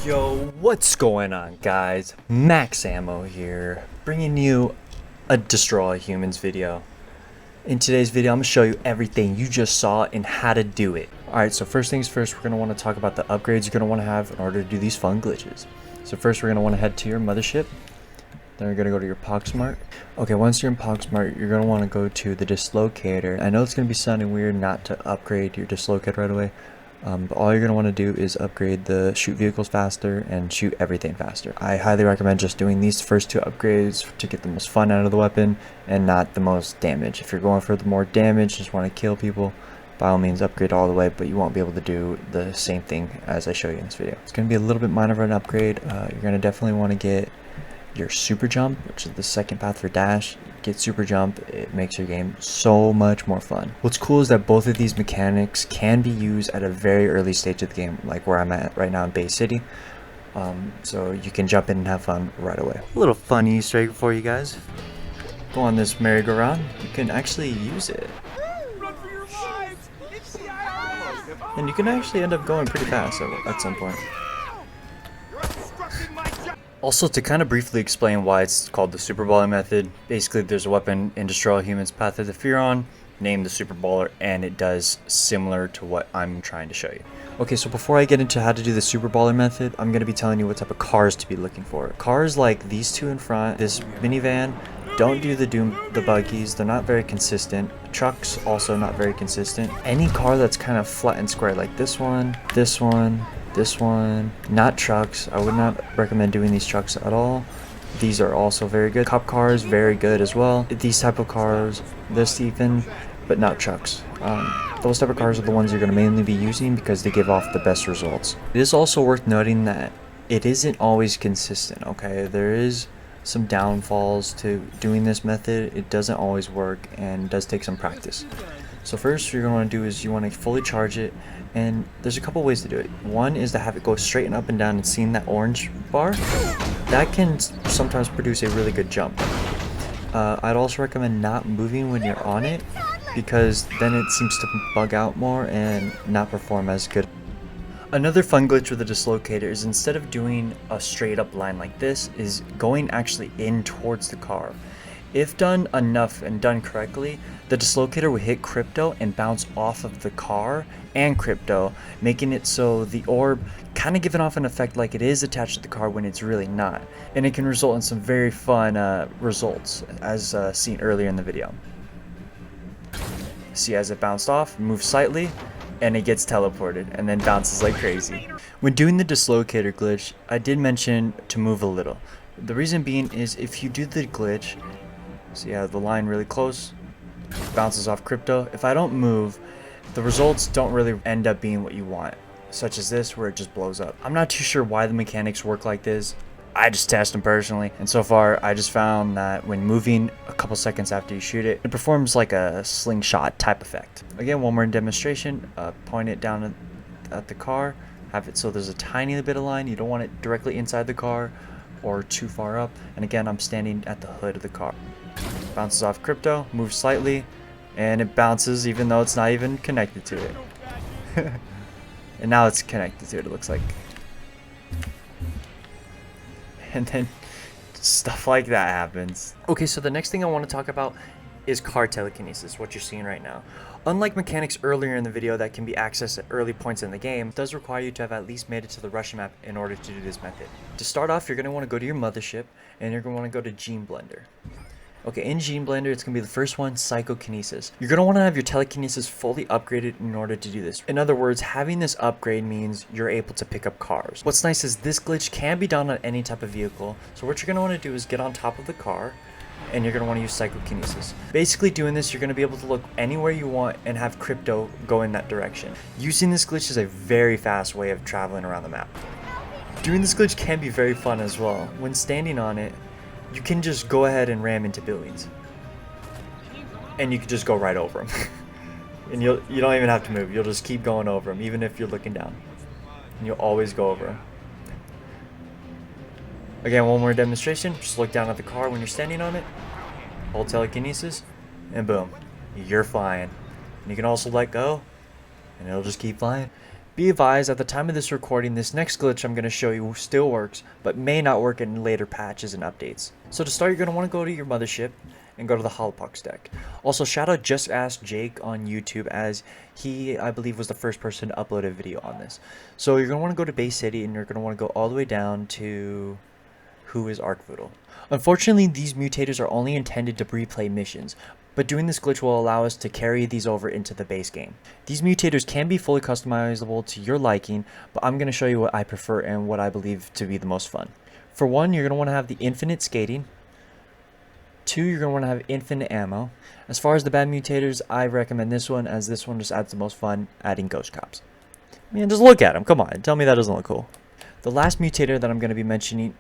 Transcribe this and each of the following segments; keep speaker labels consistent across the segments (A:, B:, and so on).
A: Yo, what's going on, guys? Max Ammo here, bringing you a Destroy Humans video. In today's video, I'm going to show you everything you just saw and how to do it. Alright, so first things first, we're going to want to talk about the upgrades you're going to want to have in order to do these fun glitches. So first, we're going to want to head to your mothership. Then we're going to go to your Pogsmart. Okay, once you're in Pogsmart, you're going to want to go to the Dislocator. I know it's going to be sounding weird not to upgrade your Dislocator right away. But all you're going to want to do is upgrade the shoot vehicles faster and shoot everything faster. I highly recommend just doing these first two upgrades to get the most fun out of the weapon and not the most damage. If you're going for the more damage, just want to kill people, by all means upgrade all the way, but you won't be able to do the same thing as I show you in this video. It's going to be a little bit minor of an upgrade. You're going to definitely want to get your super jump, which is the second path for dash. Get super jump, it makes your game so much more fun. What's cool is that both of these mechanics can be used at a very early stage of the game, like where I'm at right now in Bay City. So you can jump in and have fun right away. A little fun Easter egg for you guys. Go on this merry-go-round, you can actually use it. And you can actually end up going pretty fast at some point. Also, to kind of briefly explain why it's called the Super Baller method, basically there's a weapon in Destroy Humans Path of the Fear on, named the Super Baller, and it does similar to what I'm trying to show you. Okay, so before I get into how to do the Super Baller method, I'm going to be telling you what type of cars to be looking for. Cars like these two in front, this minivan, don't do the buggies, they're not very consistent. Trucks, also not very consistent. Any car that's kind of flat and square, like this one, not trucks. I would not recommend doing these trucks at all. These are also very good. Cop cars, very good as well. These type of cars, this even, but not trucks. Those type of cars are the ones you're going to mainly be using because they give off the best results. It is also worth noting that it isn't always consistent, okay? There is some downfalls to doing this method. It doesn't always work and does take some practice. So first what you're going to want to do is you want to fully charge it, and there's a couple ways to do it. One is to have it go straight and up and down and seeing that orange bar. That can sometimes produce a really good jump. I'd also recommend not moving when you're on it because then it seems to bug out more and not perform as good. Another fun glitch with the Dislocator is instead of doing a straight up line like this, is going actually in towards the car. If done enough and done correctly, the Dislocator will hit crypto and bounce off of the car and crypto, making it so the orb kind of giving off an effect like it is attached to the car when it's really not. And it can result in some very fun results, as seen earlier in the video. See, as it bounced off, moves slightly, and it gets teleported and then bounces like crazy. When doing the Dislocator glitch, I did mention to move a little. The reason being is if you do the glitch, so you have the line really close, bounces off crypto. If I don't move, the results don't really end up being what you want, such as this where it just blows up. I'm not too sure why the mechanics work like this. I just tested them personally, and so far I just found that when moving a couple seconds after you shoot it, it performs like a slingshot type effect. Again, one more demonstration. Point it down at the car, have it so there's a tiny bit of line. You don't want it directly inside the car or too far up. And again, I'm standing at the hood of the car. Bounces off crypto, moves slightly, and it bounces even though it's not even connected to it. And now it's connected to it, it looks like. And then stuff like that happens. Okay, so the next thing I want to talk about is car telekinesis, what you're seeing right now. Unlike mechanics earlier in the video that can be accessed at early points in the game, it does require you to have at least made it to the Russian map in order to do this method. To start off, you're going to want to go to your mothership, and you're going to want to go to Gene Blender. Okay, in Gene Blender, it's going to be the first one, Psychokinesis. You're going to want to have your telekinesis fully upgraded in order to do this. In other words, having this upgrade means you're able to pick up cars. What's nice is this glitch can be done on any type of vehicle. So what you're going to want to do is get on top of the car, and you're going to want to use Psychokinesis. Basically doing this, you're going to be able to look anywhere you want and have crypto go in that direction. Using this glitch is a very fast way of traveling around the map. Doing this glitch can be very fun as well. When standing on it, you can just go ahead and ram into buildings. And you can just go right over them. And you don't even have to move. You'll just keep going over them, even if you're looking down. And you'll always go over them. Again, one more demonstration. Just look down at the car when you're standing on it. Hold telekinesis. And boom. You're flying. And you can also let go. And it'll just keep flying. Be advised, at the time of this recording, this next glitch I'm going to show you still works, but may not work in later patches and updates. So to start, you're going to want to go to your mothership and go to the Holopox deck. Also, shout out Just Ask Jake on YouTube, as he, I believe, was the first person to upload a video on this. So you're going to want to go to Base City, and you're going to want to go all the way down to who is Arcvoodle. Unfortunately, these mutators are only intended to replay missions, but doing this glitch will allow us to carry these over into the base game. These mutators can be fully customizable to your liking, but I'm going to show you what I prefer and what I believe to be the most fun. For one, you're going to want to have the infinite skating. Two, you're going to want to have infinite ammo. As far as the bad mutators, I recommend this one, as this one just adds the most fun, adding ghost cops. I mean, just look at them. Come on, tell me that doesn't look cool. The last mutator that I'm going to be mentioning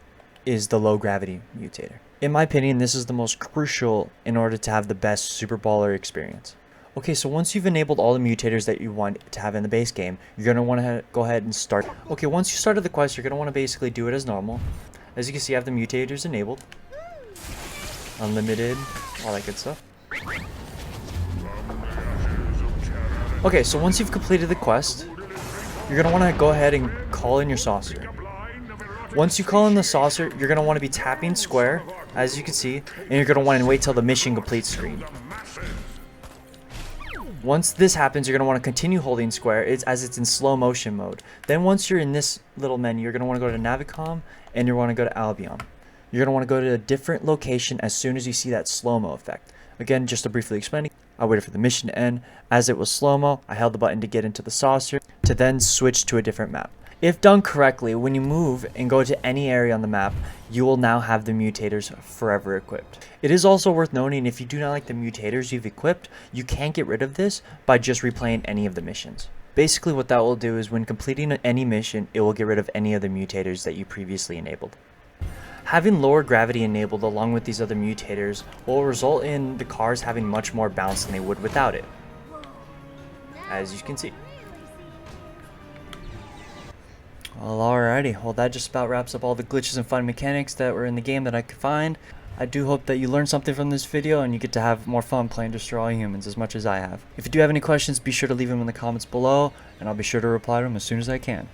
A: is the low gravity mutator. In my opinion, this is the most crucial in order to have the best Super Baller experience. Okay, so once you've enabled all the mutators that you want to have in the base game, you're going to want to go ahead and start. Okay, once you started the quest, you're going to want to basically do it as normal. As you can see, I have the mutators enabled. Unlimited, all that good stuff. Okay, so once you've completed the quest, you're going to want to go ahead and call in your saucer. Once you call in the saucer, you're going to want to be tapping square, as you can see, and you're going to want to wait till the mission complete screen. Once this happens, you're going to want to continue holding square as it's in slow motion mode. Then once you're in this little menu, you're going to want to go to Navicom, and you want to go to Albion. You're going to want to go to a different location as soon as you see that slow-mo effect. Again, just to briefly explain, I waited for the mission to end. As it was slow-mo, I held the button to get into the saucer to then switch to a different map. If done correctly, when you move and go to any area on the map, you will now have the mutators forever equipped. It is also worth noting, if you do not like the mutators you've equipped, you can get rid of this by just replaying any of the missions. Basically what that will do is when completing any mission, it will get rid of any of the mutators that you previously enabled. Having lower gravity enabled along with these other mutators will result in the cars having much more bounce than they would without it, as you can see. Well, alrighty, well that just about wraps up all the glitches and fun mechanics that were in the game that I could find. I do hope that you learned something from this video and you get to have more fun playing Destroy All Humans as much as I have. If you do have any questions, be sure to leave them in the comments below, and I'll be sure to reply to them as soon as I can.